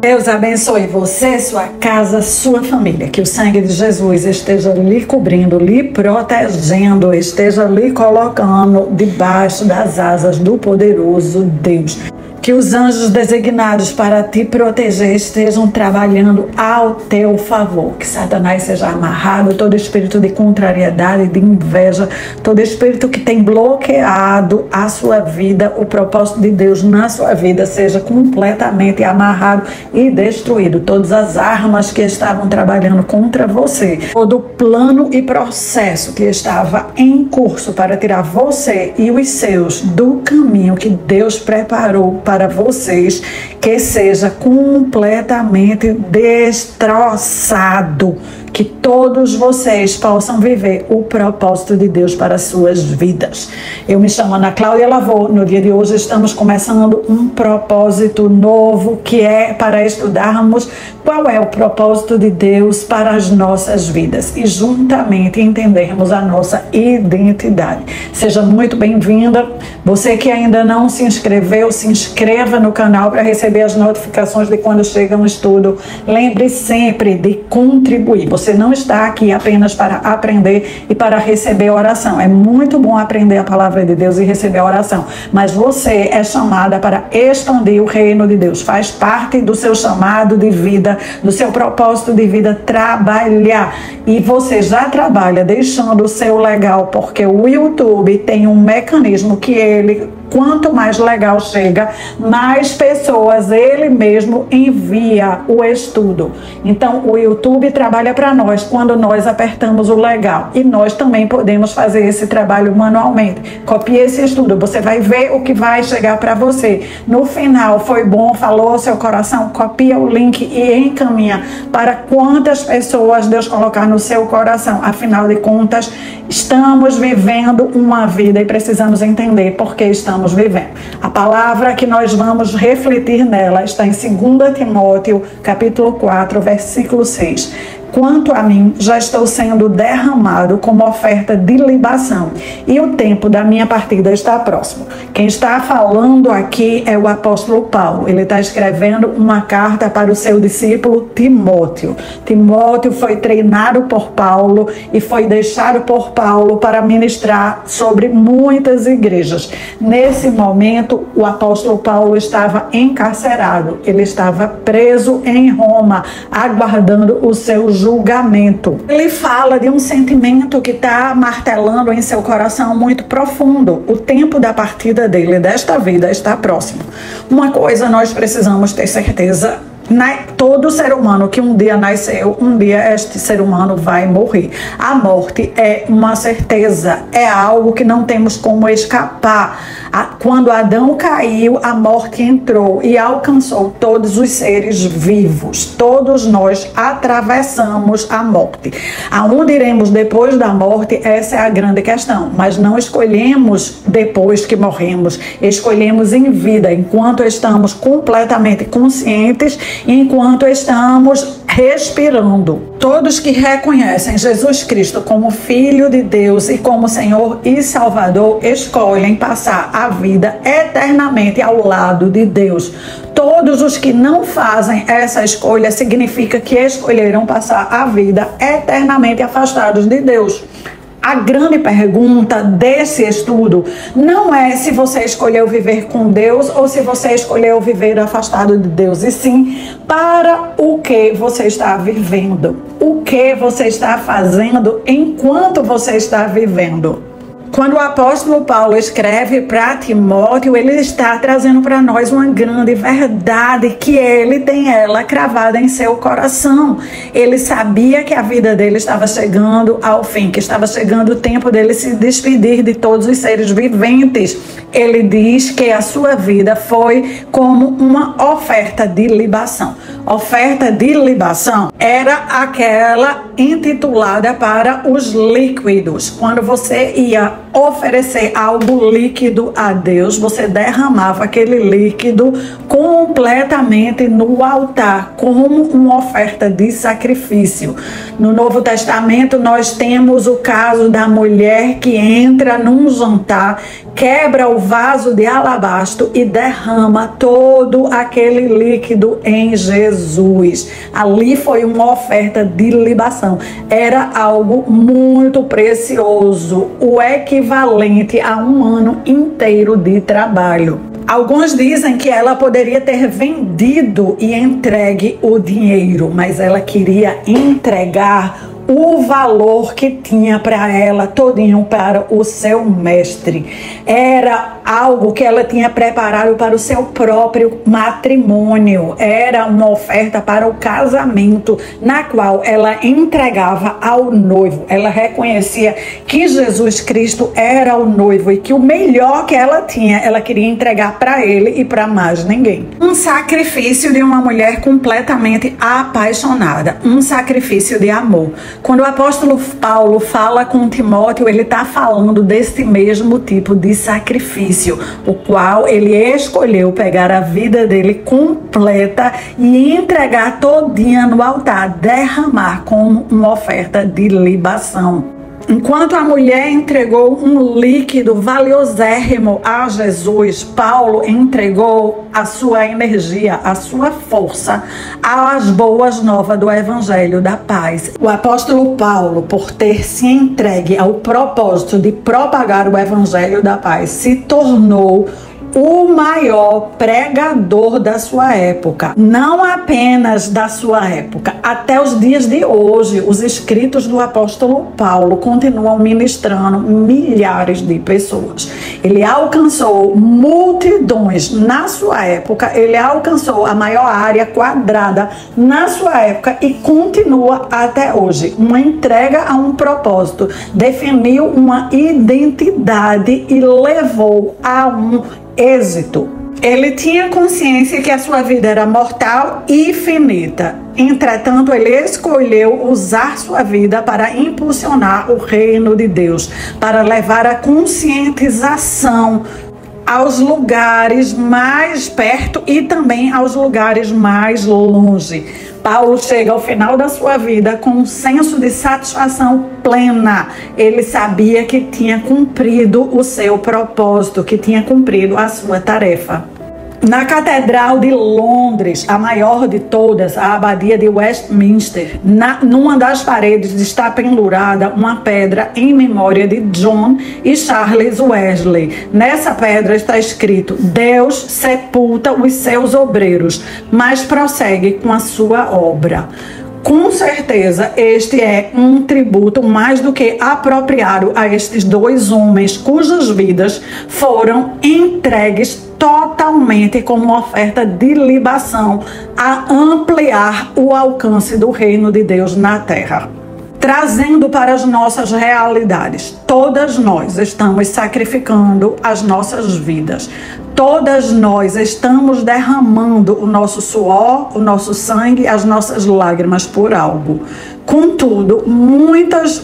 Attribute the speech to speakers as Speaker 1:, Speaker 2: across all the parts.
Speaker 1: Deus abençoe você, sua casa, sua família. Que o sangue de Jesus esteja lhe cobrindo, lhe protegendo, esteja lhe colocando debaixo das asas do poderoso Deus. Que os anjos designados para te proteger estejam trabalhando ao teu favor. Que Satanás seja amarrado, todo espírito de contrariedade, de inveja, todo espírito que tem bloqueado a sua vida, o propósito de Deus na sua vida, seja completamente amarrado e destruído. Todas as armas que estavam trabalhando contra você, todo plano e processo que estava em curso para tirar você e os seus do caminho que Deus preparou para vocês, que seja completamente destroçado, que todos vocês possam viver o propósito de Deus para as suas vidas. Eu me chamo Ana Cláudia Lavô. No dia de hoje estamos começando um propósito novo, que é para estudarmos qual é o propósito de Deus para as nossas vidas e juntamente entendermos a nossa identidade. Seja muito bem-vinda. Você que ainda não se inscreveu, se inscreva no canal para receber as notificações de quando chega um estudo. Lembre sempre de contribuir. Você não está aqui apenas para aprender e para receber oração. É muito bom aprender a palavra de Deus e receber a oração, mas você é chamada para expandir o reino de Deus. Faz parte do seu chamado de vida, do seu propósito de vida, trabalhar. E você já trabalha deixando o seu legal, porque o YouTube tem um mecanismo que ele, quanto mais legal chega, mais pessoas ele mesmo envia o estudo. Então o YouTube trabalha para nós quando nós apertamos o legal, e nós também podemos fazer esse trabalho manualmente. Copie esse estudo, você vai ver o que vai chegar para você. No final, foi bom, falou ao seu coração, copia o link e encaminha para quantas pessoas Deus colocar no seu coração. Afinal de contas, estamos vivendo uma vida e precisamos entender por que estamos vivendo. A palavra que nós vamos refletir nela está em 2 Timóteo, capítulo 4, versículo 6. Quanto a mim, já estou sendo derramado como oferta de libação, e o tempo da minha partida está próximo. Quem está falando aqui é o apóstolo Paulo. Ele está escrevendo uma carta para o seu discípulo Timóteo. Timóteo foi treinado por Paulo e foi deixado por Paulo para ministrar sobre muitas igrejas. Nesse momento, o apóstolo Paulo estava encarcerado. Ele estava preso em Roma, aguardando o seu julgamento. Ele fala de um sentimento que está martelando em seu coração muito profundo. O tempo da partida dele, desta vida, está próximo. Uma coisa nós precisamos ter certeza: todo ser humano que um dia nasceu, um dia este ser humano vai morrer. A morte é uma certeza, é algo que não temos como escapar. Quando Adão caiu, a morte entrou e alcançou todos os seres vivos. Todos nós atravessamos a morte. Aonde iremos depois da morte? Essa é a grande questão. Mas não escolhemos depois que morremos. Escolhemos em vida, enquanto estamos completamente conscientes, enquanto estamos respirando. Todos que reconhecem Jesus Cristo como Filho de Deus e como Senhor e Salvador escolhem passar a vida eternamente ao lado de Deus. Todos os que não fazem essa escolha significa que escolheram passar a vida eternamente afastados de Deus. A grande pergunta desse estudo não é se você escolheu viver com Deus ou se você escolheu viver afastado de Deus, e sim para o que você está vivendo, o que você está fazendo enquanto você está vivendo. Quando o apóstolo Paulo escreve para Timóteo, ele está trazendo para nós uma grande verdade, que ele tem ela cravada em seu coração. Ele sabia que a vida dele estava chegando ao fim, que estava chegando o tempo dele se despedir de todos os seres viventes. Ele diz que a sua vida foi como uma oferta de libação. Oferta de libação era aquela intitulada para os líquidos. Quando você ia oferecer algo líquido a Deus, você derramava aquele líquido completamente no altar, como uma oferta de sacrifício. No Novo Testamento, nós temos o caso da mulher que entra num jantar, quebra o vaso de alabastro e derrama todo aquele líquido em Jesus Jesus. Ali foi uma oferta de libação. Era algo muito precioso, o equivalente a um ano inteiro de trabalho. Alguns dizem que ela poderia ter vendido e entregue o dinheiro, mas ela queria entregar o valor que tinha para ela todinho para o seu mestre. Era algo que ela tinha preparado para o seu próprio matrimônio. Era uma oferta para o casamento, na qual ela entregava ao noivo. Ela reconhecia que Jesus Cristo era o noivo e que o melhor que ela tinha, ela queria entregar para ele e para mais ninguém. Um sacrifício de uma mulher completamente apaixonada. Um sacrifício de amor. Quando o apóstolo Paulo fala com Timóteo, ele está falando desse mesmo tipo de sacrifício, o qual ele escolheu pegar a vida dele completa e entregar todinha no altar, derramar como uma oferta de libação. Enquanto a mulher entregou um líquido valiosérrimo a Jesus, Paulo entregou a sua energia, a sua força às boas novas do Evangelho da Paz. O apóstolo Paulo, por ter se entregue ao propósito de propagar o Evangelho da Paz, se tornou o maior pregador da sua época, não apenas da sua época. Até os dias de hoje, os escritos do apóstolo Paulo continuam ministrando milhares de pessoas. Ele alcançou multidões na sua época, ele alcançou a maior área quadrada na sua época e continua até hoje. Uma entrega a um propósito, definiu uma identidade e levou a um êxito. Ele tinha consciência que a sua vida era mortal e finita. Entretanto, ele escolheu usar sua vida para impulsionar o reino de Deus, para levar a conscientização aos lugares mais perto e também aos lugares mais longe. Paulo chega ao final da sua vida com um senso de satisfação plena. Ele sabia que tinha cumprido o seu propósito, que tinha cumprido a sua tarefa. Na Catedral de Londres, a maior de todas, a Abadia de Westminster, numa das paredes está pendurada uma pedra em memória de John e Charles Wesley. Nessa pedra está escrito: Deus sepulta os seus obreiros, mas prossegue com a sua obra. Com certeza, este é um tributo mais do que apropriado a estes dois homens cujas vidas foram entregues totalmente como uma oferta de libação a ampliar o alcance do reino de Deus na terra. Trazendo para as nossas realidades, todas nós estamos sacrificando as nossas vidas. Todas nós estamos derramando o nosso suor, o nosso sangue, as nossas lágrimas por algo. Contudo, muitas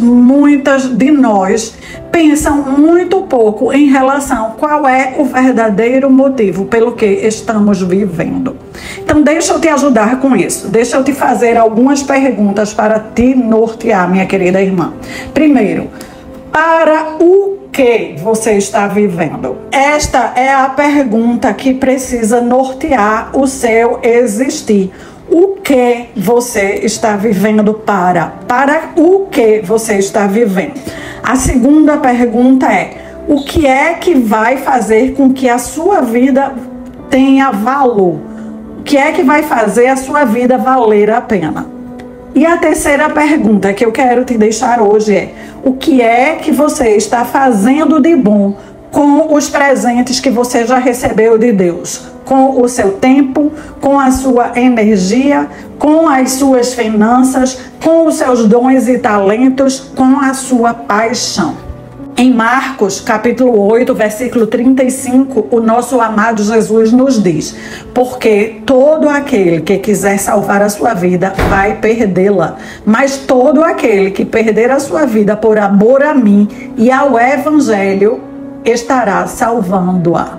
Speaker 1: de nós pensam muito pouco em relação qual é o verdadeiro motivo pelo que estamos vivendo. Então, deixa eu te ajudar com isso. Deixa eu te fazer algumas perguntas para te nortear, minha querida irmã. Primeiro, para o que você está vivendo? Esta é a pergunta que precisa nortear o seu existir. O que você está vivendo para? Para o que você está vivendo? A segunda pergunta é: o que é que vai fazer com que a sua vida tenha valor? O que é que vai fazer a sua vida valer a pena? E a terceira pergunta que eu quero te deixar hoje é: o que é que você está fazendo de bom com os presentes que você já recebeu de Deus? Com o seu tempo, com a sua energia, com as suas finanças, com os seus dons e talentos, com a sua paixão. Em Marcos, capítulo 8, versículo 35, o nosso amado Jesus nos diz: porque todo aquele que quiser salvar a sua vida vai perdê-la, mas todo aquele que perder a sua vida por amor a mim e ao Evangelho estará salvando-a.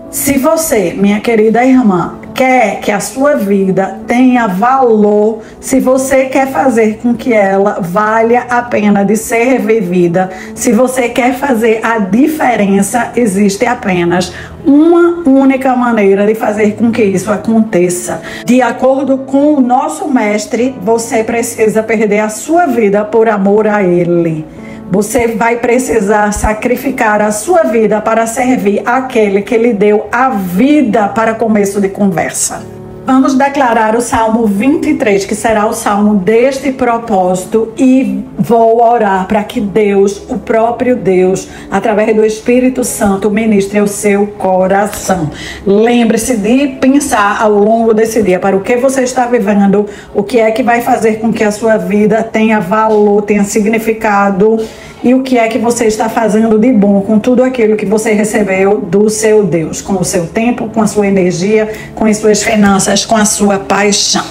Speaker 1: Se você, minha querida irmã, quer que a sua vida tenha valor, se você quer fazer com que ela valha a pena de ser vivida, se você quer fazer a diferença, existe apenas uma única maneira de fazer com que isso aconteça. De acordo com o nosso mestre, você precisa perder a sua vida por amor a Ele. Você vai precisar sacrificar a sua vida para servir aquele que lhe deu a vida para começo de conversa. Vamos declarar o Salmo 23, que será o salmo deste propósito, e vou orar para que Deus, o próprio Deus, através do Espírito Santo, ministre o seu coração. Lembre-se de pensar ao longo desse dia para o que você está vivendo, o que é que vai fazer com que a sua vida tenha valor, tenha significado, e o que é que você está fazendo de bom com tudo aquilo que você recebeu do seu Deus, com o seu tempo, com a sua energia, com as suas finanças, com a sua paixão.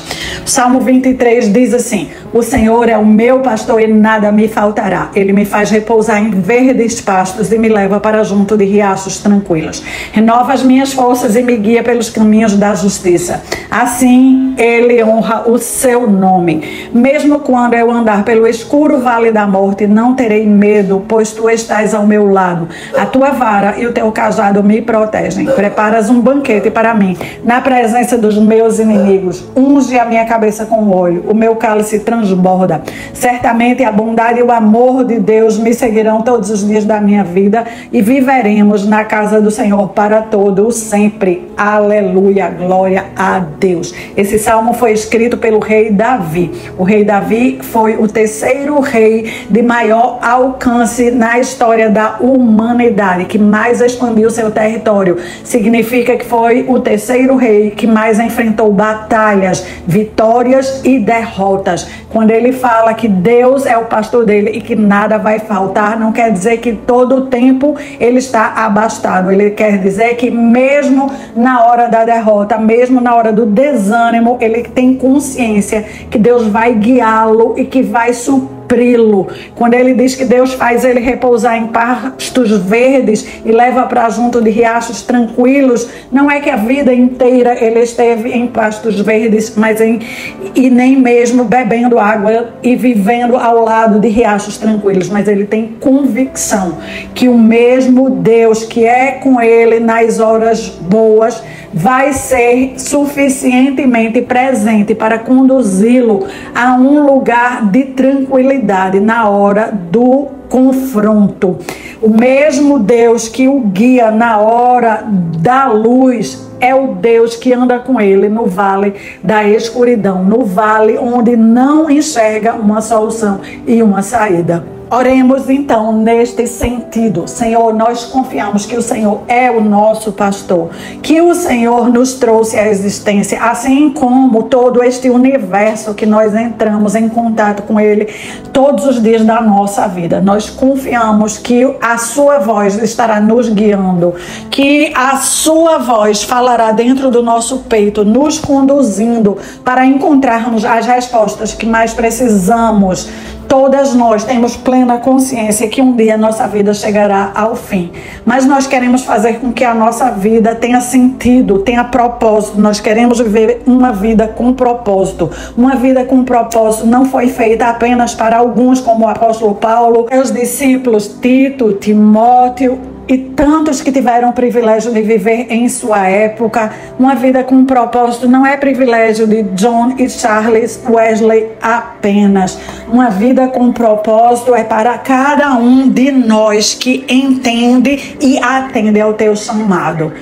Speaker 1: O Salmo 23 diz assim: o Senhor é o meu pastor e nada me faltará. Ele me faz repousar em verdes pastos e me leva para junto de riachos tranquilos. Renova as minhas forças e me guia pelos caminhos da justiça. Assim Ele honra o seu nome. Mesmo quando eu andar pelo escuro vale da morte, não terei medo, pois tu estás ao meu lado. A tua vara e o teu cajado me protegem. Preparas um banquete para mim na presença dos meus inimigos. Unge a minha cabeça com óleo, o meu cálice transborda. Certamente a bondade e o amor de Deus me seguirão todos os dias da minha vida e viveremos na casa do Senhor para todo sempre. Aleluia, glória a Deus. Esse salmo foi escrito pelo rei Davi. O rei Davi foi o terceiro rei de maior alcance na história da humanidade, que mais expandiu seu território. Significa que foi o terceiro rei que mais enfrentou batalhas, vitórias e derrotas. Quando ele fala que Deus é o pastor dele e que nada vai faltar, não quer dizer que todo o tempo ele está abastado. Ele quer dizer que mesmo na hora da derrota, mesmo na hora do desânimo, ele tem consciência que Deus vai guiá-lo e que vai supri-lo. Quando ele diz que Deus faz ele repousar em pastos verdes e leva para junto de riachos tranquilos, não é que a vida inteira ele esteve em pastos verdes, mas e nem mesmo bebendo água e vivendo ao lado de riachos tranquilos, mas ele tem convicção que o mesmo Deus que é com ele nas horas boas vai ser suficientemente presente para conduzi-lo a um lugar de tranquilidade na hora do confronto. O mesmo Deus que o guia na hora da luz é o Deus que anda com ele no vale da escuridão, no vale onde não enxerga uma solução e uma saída. Oremos então neste sentido. Senhor, nós confiamos que o Senhor é o nosso pastor, que o Senhor nos trouxe à existência, assim como todo este universo que nós entramos em contato com ele todos os dias da nossa vida. Nós confiamos que a sua voz estará nos guiando, que a sua voz falará dentro do nosso peito, nos conduzindo para encontrarmos as respostas que mais precisamos. Todas nós temos plena consciência que um dia a nossa vida chegará ao fim. Mas nós queremos fazer com que a nossa vida tenha sentido, tenha propósito. Nós queremos viver uma vida com propósito. Uma vida com propósito não foi feita apenas para alguns, como o apóstolo Paulo, os discípulos Tito, Timóteo e tantos que tiveram o privilégio de viver em sua época. Uma vida com propósito não é privilégio de John e Charles Wesley apenas. Uma vida com propósito é para cada um de nós que entende e atende ao teu chamado.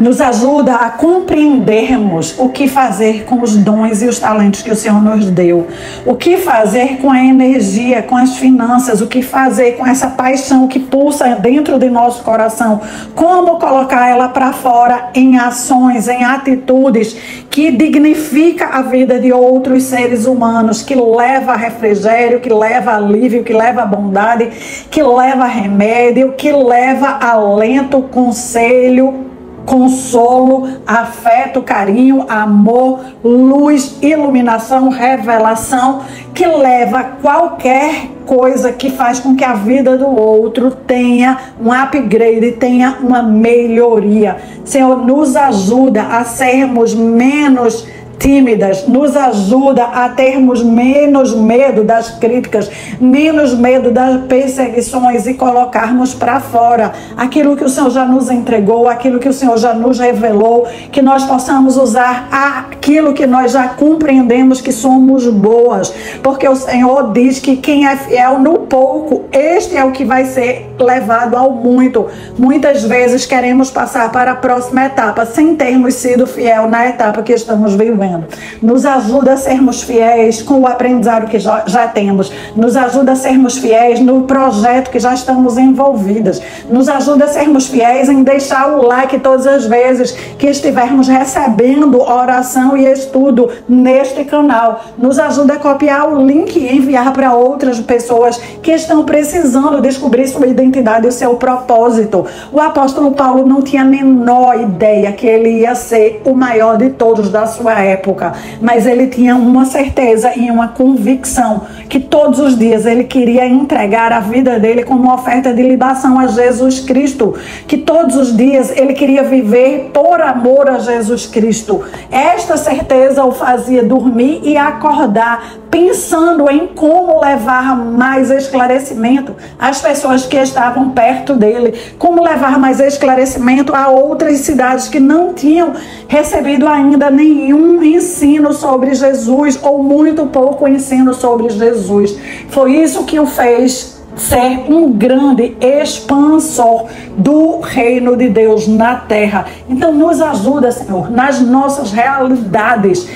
Speaker 1: Nos ajuda a compreendermos o que fazer com os dons e os talentos que o Senhor nos deu. O que fazer com a energia, com as finanças, o que fazer com essa paixão que pulsa dentro de nosso coração. Como colocar ela para fora em ações, em atitudes que dignifica a vida de outros seres humanos, que leva a refrigério, que leva a alívio, que leva a bondade, que leva a remédio, que leva alento, conselho, consolo, afeto, carinho, amor, luz, iluminação, revelação, que leva qualquer coisa que faz com que a vida do outro tenha um upgrade, tenha uma melhoria. Senhor, nos ajuda a sermos menos tímidas, nos ajuda a termos menos medo das críticas, menos medo das perseguições e colocarmos para fora aquilo que o Senhor já nos entregou, aquilo que o Senhor já nos revelou, que nós possamos usar aquilo que nós já compreendemos que somos boas, porque o Senhor diz que quem é fiel no pouco, este é o que vai ser levado ao muito. Muitas vezes queremos passar para a próxima etapa sem termos sido fiel na etapa que estamos vivendo. Nos ajuda a sermos fiéis com o aprendizado que já temos. Nos ajuda a sermos fiéis no projeto que já estamos envolvidas. Nos ajuda a sermos fiéis em deixar o like todas as vezes que estivermos recebendo oração e estudo neste canal. Nos ajuda a copiar o link e enviar para outras pessoas que estão precisando descobrir sua identidade e o seu propósito. O apóstolo Paulo não tinha a menor ideia que ele ia ser o maior de todos da sua época, mas ele tinha uma certeza e uma convicção que todos os dias ele queria entregar a vida dele como uma oferta de libação a Jesus Cristo, que todos os dias ele queria viver por amor a Jesus Cristo. Esta certeza o fazia dormir e acordar pensando em como levar mais esclarecimento às pessoas que estavam perto dele, como levar mais esclarecimento a outras cidades que não tinham recebido ainda nenhum ensino sobre Jesus ou muito pouco ensino sobre Jesus. Foi isso que o fez ser um grande expansor do reino de Deus na terra. Então nos ajuda, Senhor, nas nossas realidades,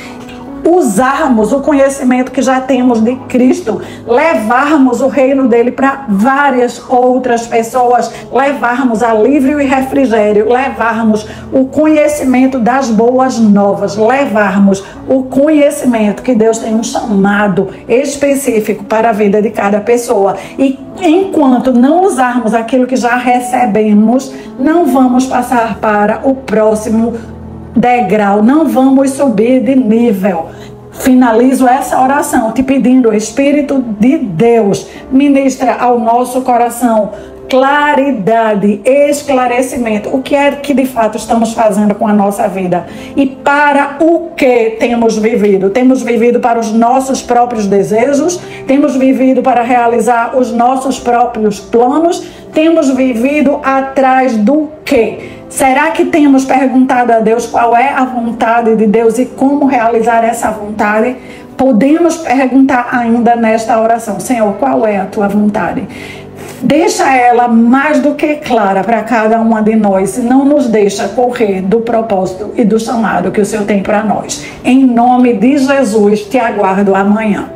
Speaker 1: usarmos o conhecimento que já temos de Cristo, levarmos o reino dele para várias outras pessoas, levarmos alívio e refrigério, levarmos o conhecimento das boas novas, levarmos o conhecimento que Deus tem um chamado específico para a vida de cada pessoa. E enquanto não usarmos aquilo que já recebemos, não vamos passar para o próximo degrau, não vamos subir de nível. Finalizo essa oração te pedindo, o Espírito de Deus, ministra ao nosso coração claridade, esclarecimento. O que é que de fato estamos fazendo com a nossa vida? E para o que temos vivido? Temos vivido para os nossos próprios desejos? Temos vivido para realizar os nossos próprios planos? Temos vivido atrás do quê? Será que temos perguntado a Deus qual é a vontade de Deus e como realizar essa vontade? Podemos perguntar ainda nesta oração: Senhor, qual é a tua vontade? Deixa ela mais do que clara para cada uma de nós, e não nos deixa correr do propósito e do chamado que o Senhor tem para nós. Em nome de Jesus, te aguardo amanhã.